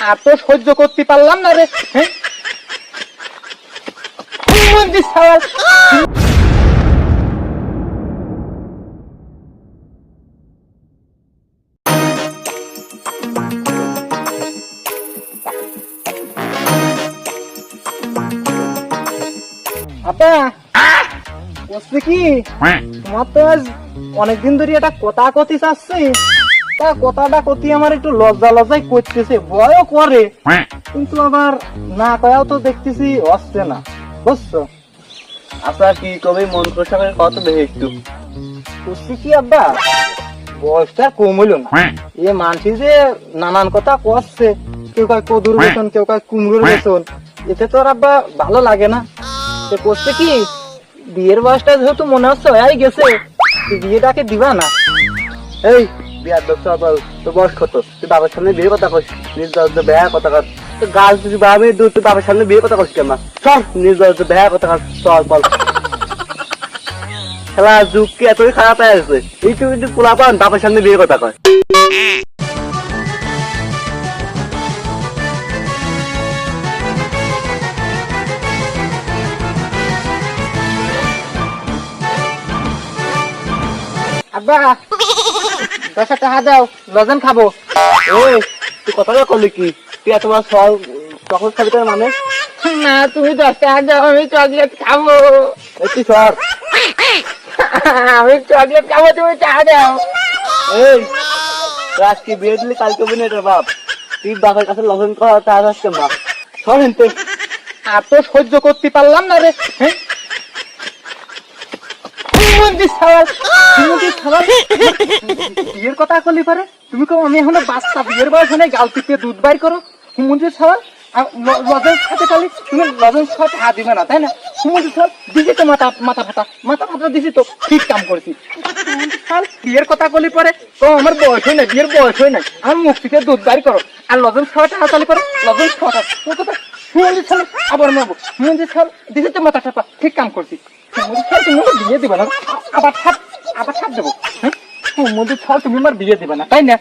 আর তো সহ্য করতে পারলাম না রে। হ্যাঁ আপা বলছি কি, তোমার তো আজ অনেকদিন ধরে একটা কথা কতি চাচ্ছি, তা কথাটা কতি আমার একটু লজ্জা লজ্জাই করতেছে, ভয়ও করে, কিন্তু আবার না কয়াও তো দেখতেছি হচ্ছে না, বুঝছো? আচ্ছা কি কবি মন খোসা করে কত দেখে একটু বলছি কি আব্বা, বয়সটা কম হইল না, এ মানছি যে নানান কথা করছে, কেউ কয় কদুর বেতন, কেউ কয় কুমড়োর বেতন, এতে তো আর আব্বা ভালো লাগে না। সে করছে কি, বিয়ের বয়সটা যেহেতু মনে হচ্ছে হয়ে গেছে, বিয়েটাকে দিবা না? এই বিয়ার দোষ তো বয়স কত, তুই বাবার সামনে বিয়ে কথা কইস, নির্দল বেয়া কথা কর, তো গাছ তুই বাবা তুই বাবার সামনে বিয়ে কথা কইস কেমন? চল নির্দল বেয়া কথা কর, চল বল। খেলা যুগ কি এতই খারাপ হয়ে আছে, এইটুকু কিন্তু পোলা পান বাবার সামনে বিয়ে কথা কয়। আব্বা 10 টাকা দাও, লজেন খাবো। ওই তুই কথাটা করলি কি, তুই এত মাস তখন খাবি তোর মানে? না তুমি 10 টাকা দাও, আমি চকলেট খাবো। একটু সর। আমি চকলেট খাবো, তুমি টাকা দাও। এই আজকে বিয়ে দিলি কালকে বিনে তোর বাপ, তুই বাবার কাছে লগ্ন করা তার আসছে মা, সর হেনতে। আর তো সহ্য করতে পারলাম না রে। হ্যাঁ বিয়ের কথা করলি পারে, তুমি কো আমি এখনো বাচ্চা, বিয়ের বয়স নাই, গাল টিপে দুধ বাইর করো। হুমন্দির ছাওয়াল লজেন্স খাতে পারলি, তুমি লজেন্স খাওয়াতে হাত দিবে না, তাই না? হুমন্দির ছাওয়াল দিছি তো, মাথা ফাটা দিছি তো, ঠিক কাম করেছি। বিয়ের কথা করলি পরে তো আমার বয়স হয় না, বিয়ের বয়স হয় নাই, আমার মুখ থেকে দুধ বাইর করো, আর লজেন্স খাওয়াতে হাত আলি পরে লজেন্স খাওয়াটা তোর কথা। হুমন্দির ছাওয়াল আবার নেবো, হুমন্দির ছাওয়াল দিছি তো, মাথা ঠাপা, ঠিক কাম করছি। তুমি বিয়ে দিবে না, আবার ছাপ দেবো। হ্যাঁ মধ্যে ছাড়, তুমি আমার বিয়ে দিবে না, তাই না?